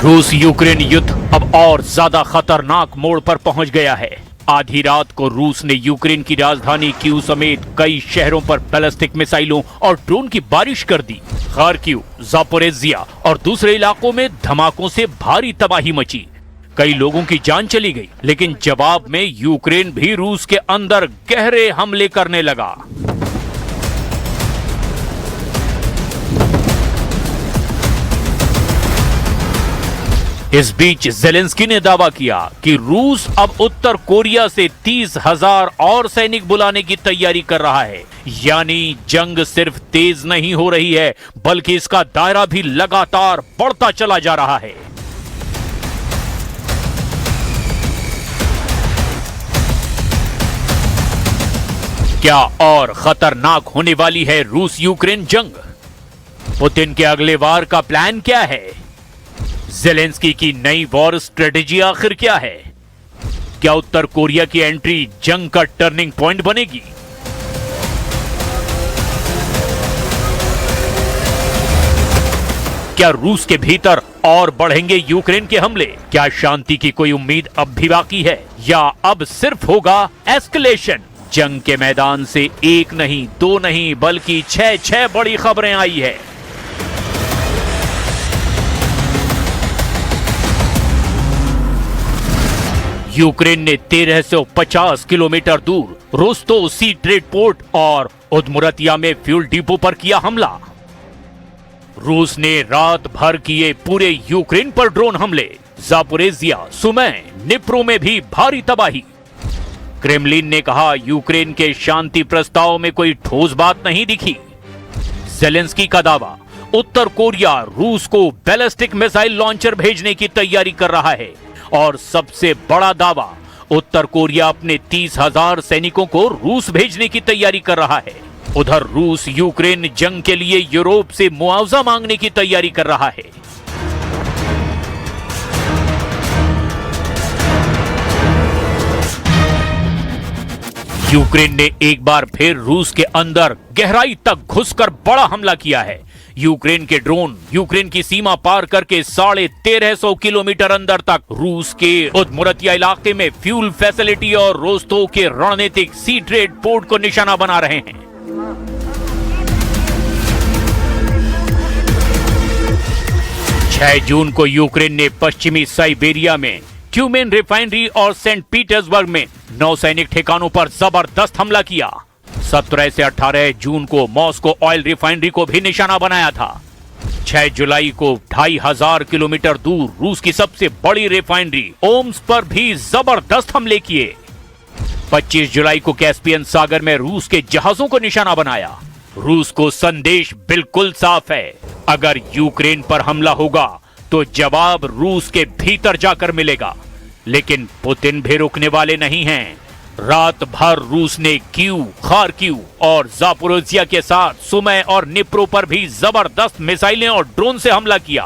रूस यूक्रेन युद्ध अब और ज्यादा खतरनाक मोड़ पर पहुंच गया है। आधी रात को रूस ने यूक्रेन की राजधानी कीव समेत कई शहरों पर बैलिस्टिक मिसाइलों और ड्रोन की बारिश कर दी। खार्किव, जापोरेजिया और दूसरे इलाकों में धमाकों से भारी तबाही मची। कई लोगों की जान चली गई, लेकिन जवाब में यूक्रेन भी रूस के अंदर गहरे हमले करने लगा। इस बीच जेलेंस्की ने दावा किया कि रूस अब उत्तर कोरिया से 30,000 और सैनिक बुलाने की तैयारी कर रहा है। यानी जंग सिर्फ तेज नहीं हो रही है, बल्कि इसका दायरा भी लगातार बढ़ता चला जा रहा है। क्या और खतरनाक होने वाली है रूस यूक्रेन जंग? पुतिन के अगले वार का प्लान क्या है? जेलेंस्की की नई वॉर स्ट्रेटेजी आखिर क्या है? क्या उत्तर कोरिया की एंट्री जंग का टर्निंग पॉइंट बनेगी? क्या रूस के भीतर और बढ़ेंगे यूक्रेन के हमले? क्या शांति की कोई उम्मीद अब भी बाकी है, या अब सिर्फ होगा एस्केलेशन? जंग के मैदान से एक नहीं, दो नहीं, बल्कि छह बड़ी खबरें आई है। यूक्रेन ने 1350 किलोमीटर दूर रोस्तोव सी ट्रेड पोर्ट और उदमुरतिया में फ्यूल डिपो पर किया हमला। रूस ने रात भर किए पूरे यूक्रेन पर ड्रोन हमले। जापोरेजिया, सुमै, निप्रो में भी भारी तबाही। क्रेमलिन ने कहा यूक्रेन के शांति प्रस्ताव में कोई ठोस बात नहीं दिखी। जेलेंस्की का दावा, उत्तर कोरिया रूस को बैलिस्टिक मिसाइल लॉन्चर भेजने की तैयारी कर रहा है। और सबसे बड़ा दावा, उत्तर कोरिया अपने 30,000 सैनिकों को रूस भेजने की तैयारी कर रहा है। उधर रूस यूक्रेन जंग के लिए यूरोप से मुआवजा मांगने की तैयारी कर रहा है। यूक्रेन ने एक बार फिर रूस के अंदर गहराई तक घुसकर बड़ा हमला किया है। यूक्रेन के ड्रोन यूक्रेन की सीमा पार करके 1350 किलोमीटर अंदर तक रूस के उदमुरतिया इलाके में फ्यूल फैसिलिटी और रोस्तोव के रणनीतिक सी ट्रेड पोर्ट को निशाना बना रहे हैं। जून को यूक्रेन ने पश्चिमी साइबेरिया में ट्यूमेन रिफाइनरी और सेंट पीटर्सबर्ग में नौसैनिक ठिकानों पर जबरदस्त हमला किया। 17 से 18 जून को मॉस्को ऑयल रिफाइनरी को भी निशाना बनाया था। 6 जुलाई को 2500 किलोमीटर दूर रूस की सबसे बड़ी रिफाइनरी ओम्स पर भी जबरदस्त हमले किए। 25 जुलाई को कैस्पियन सागर में रूस के जहाजों को निशाना बनाया। रूस को संदेश बिल्कुल साफ है, अगर यूक्रेन पर हमला होगा तो जवाब रूस के भीतर जाकर मिलेगा। लेकिन पुतिन भी रुकने वाले नहीं हैं। रात भर रूस ने कीव, खार्किव और जापोरोजिया के साथ सुमै और निप्रो पर भी जबरदस्त मिसाइलें और ड्रोन से हमला किया।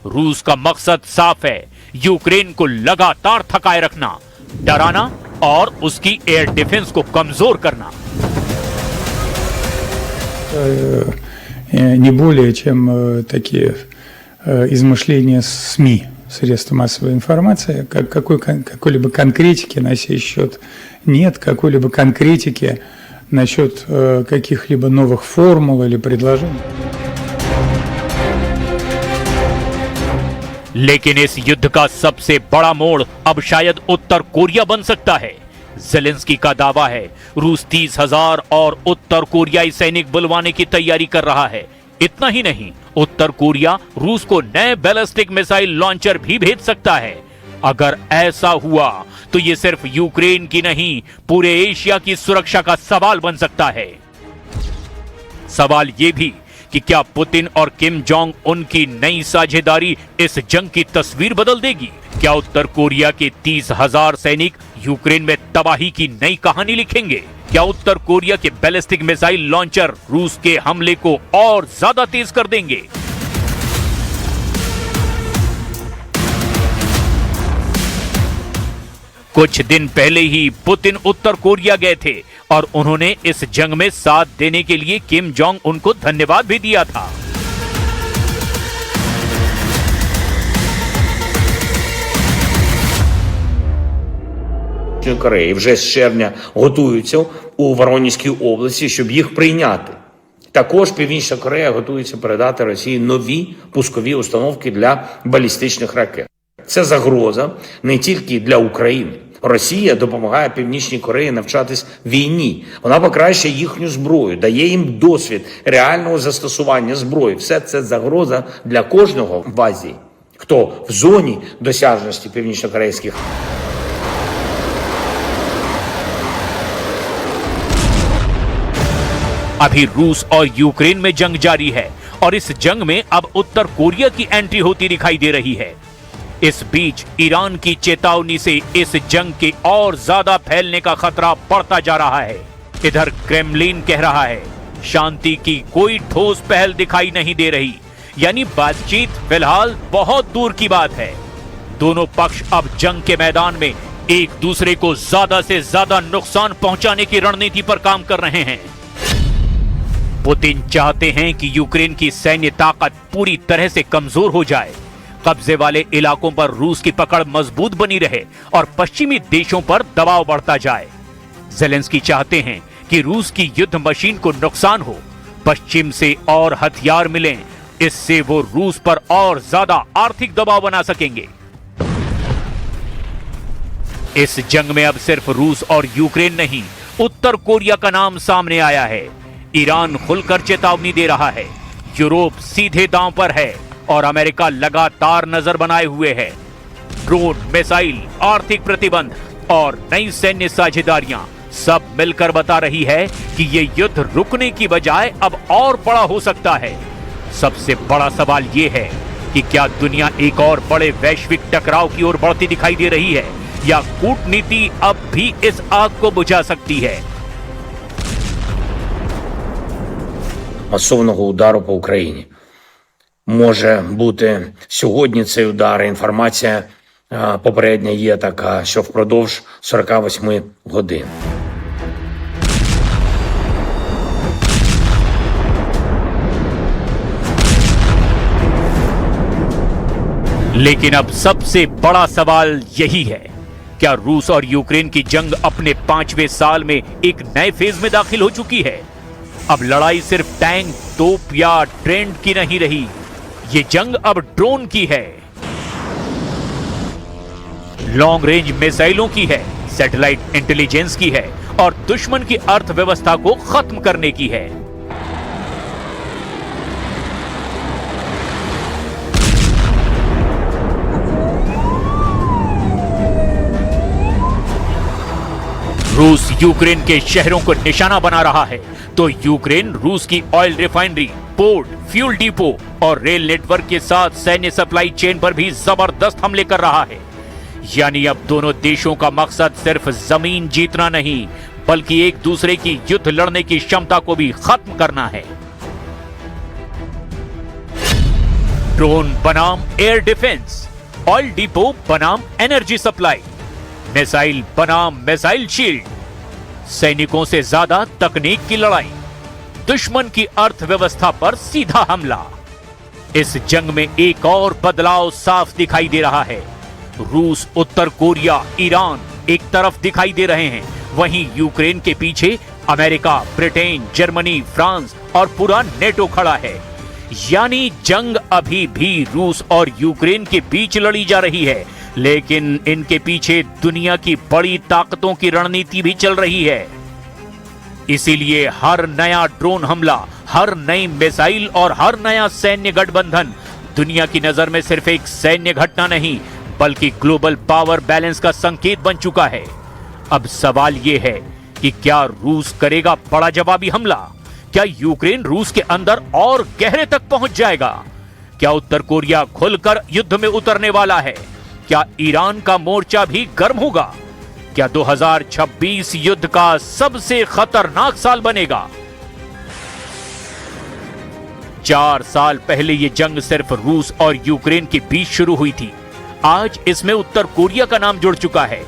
रूस का मकसद साफ है, यूक्रेन को लगातार थकाए रखना, डराना और उसकी एयर डिफेंस को कमजोर करना। Не более чем такие измышления СМИ, средства массовой информации, какой-либо конкретики на сей счет нет, какой-либо конкретики насчет каких-либо новых формул или предложений. लेकिन इस युद्ध का सबसे बड़ा मोड़ अब शायद उत्तर कोरिया बन सकता है। जेलेंस्की का दावा है रूस 30,000 और उत्तर कोरियाई सैनिक बुलवाने की तैयारी कर रहा है। इतना ही नहीं, उत्तर कोरिया रूस को नए बैलिस्टिक मिसाइल लॉन्चर भी भेज सकता है। अगर ऐसा हुआ तो यह सिर्फ यूक्रेन की नहीं, पूरे एशिया की सुरक्षा का सवाल बन सकता है। सवाल यह भी कि क्या पुतिन और किम जोंग उन की नई साझेदारी इस जंग की तस्वीर बदल देगी? क्या उत्तर कोरिया के 30,000 सैनिक यूक्रेन में तबाही की नई कहानी लिखेंगे? क्या उत्तर कोरिया के बैलिस्टिक मिसाइल लॉन्चर रूस के हमले को और ज्यादा तेज कर देंगे? कुछ दिन पहले ही पुतिन उत्तर कोरिया गए थे और उन्होंने इस जंग में साथ देने के लिए किम जोंग उनको धन्यवाद भी दिया था। Північної Кореї. Вже з червня готуються у Воронезькій області, щоб їх прийняти. Також Північна Корея готується передати Росії нові пускові установки для балістичних ракет. Це загроза не тільки для України. Росія допомагає Північній Кореї навчатись війні. Вона покращує їхню зброю, дає їм досвід реального застосування зброї. Все це загроза для кожного в Азії, хто в зоні досяжності північнокорейських. अभी रूस और यूक्रेन में जंग जारी है और इस जंग में अब उत्तर कोरिया की एंट्री होती दिखाई दे रही है। इस बीच ईरान की चेतावनी से इस जंग के और ज्यादा फैलने का खतरा बढ़ता जा रहा है। इधर क्रेमलिन कह रहा है शांति की कोई ठोस पहल दिखाई नहीं दे रही, यानी बातचीत फिलहाल बहुत दूर की बात है। दोनों पक्ष अब जंग के मैदान में एक दूसरे को ज्यादा से ज्यादा नुकसान पहुंचाने की रणनीति पर काम कर रहे हैं। पुतिन चाहते हैं कि यूक्रेन की सैन्य ताकत पूरी तरह से कमजोर हो जाए, कब्जे वाले इलाकों पर रूस की पकड़ मजबूत बनी रहे और पश्चिमी देशों पर दबाव बढ़ता जाए। ज़ेलेंस्की चाहते हैं कि रूस की युद्ध मशीन को नुकसान हो, पश्चिम से और हथियार मिलें, इससे वो रूस पर और ज्यादा आर्थिक दबाव बना सकेंगे। इस जंग में अब सिर्फ रूस और यूक्रेन नहीं, उत्तर कोरिया का नाम सामने आया है। ईरान खुलकर चेतावनी दे रहा है, यूरोप सीधे दांव पर है और अमेरिका लगातार नजर बनाए हुए है। ड्रोन, मिसाइल, आर्थिक प्रतिबंध और नई सैन्य साझेदारियां सब मिलकर बता रही है कि ये युद्ध रुकने की बजाय अब और बड़ा हो सकता है। सबसे बड़ा सवाल ये है कि क्या दुनिया एक और बड़े वैश्विक टकराव की ओर बढ़ती दिखाई दे रही है या कूटनीति अब भी इस आग को बुझा सकती है। Масованого удару по Україні. Може бути сьогодні цей удар. Інформація попередня є така, що впродовж 48 годин. लेकिन अब सबसे बड़ा सवाल यही है, क्या रूस और यूक्रेन की जंग अपने 5वें साल में एक नए फेज में दाखिल हो चुकी है? अब लड़ाई सिर्फ टैंक, तोप या ट्रेंड की नहीं रही, ये जंग अब ड्रोन की है, लॉन्ग रेंज मिसाइलों की है, सैटेलाइट इंटेलिजेंस की है और दुश्मन की अर्थव्यवस्था को खत्म करने की है। रूस यूक्रेन के शहरों को निशाना बना रहा है तो यूक्रेन रूस की oil refinery, port, fuel depot और रेल नेटवर्क के साथ सैन्य सप्लाई चेन पर भी जबरदस्त हमले कर रहा है। यानी अब दोनों देशों का मकसद सिर्फ जमीन जीतना नहीं, बल्कि एक दूसरे की युद्ध लड़ने की क्षमता को भी खत्म करना है। ड्रोन बनाम एयर डिफेंस, ऑयल डिपो बनाम एनर्जी सप्लाई, मिसाइल बनाम मिसाइल शील्ड, सैनिकों से ज्यादा तकनीक की लड़ाई, दुश्मन की अर्थव्यवस्था पर सीधा हमला। इस जंग में एक और बदलाव साफ दिखाई दे रहा है। रूस, उत्तर कोरिया, ईरान एक तरफ दिखाई दे रहे हैं, वहीं यूक्रेन के पीछे अमेरिका, ब्रिटेन, जर्मनी, फ्रांस और पूरा नेटो खड़ा है। यानी जंग अभी भी रूस और यूक्रेन के बीच लड़ी जा रही है, लेकिन इनके पीछे दुनिया की बड़ी ताकतों की रणनीति भी चल रही है। इसीलिए हर नया ड्रोन हमला, हर नई मिसाइल और हर नया सैन्य गठबंधन दुनिया की नजर में सिर्फ एक सैन्य घटना नहीं, बल्कि ग्लोबल पावर बैलेंस का संकेत बन चुका है। अब सवाल यह है कि क्या रूस करेगा बड़ा जवाबी हमला? क्या यूक्रेन रूस के अंदर और गहरे तक पहुंच जाएगा? क्या उत्तर कोरिया खुलकर युद्ध में उतरने वाला है? क्या ईरान का मोर्चा भी गर्म होगा? क्या 2026 युद्ध का सबसे खतरनाक साल बनेगा? 4 साल पहले यह जंग सिर्फ रूस और यूक्रेन के बीच शुरू हुई थी। आज इसमें उत्तर कोरिया का नाम जुड़ चुका है।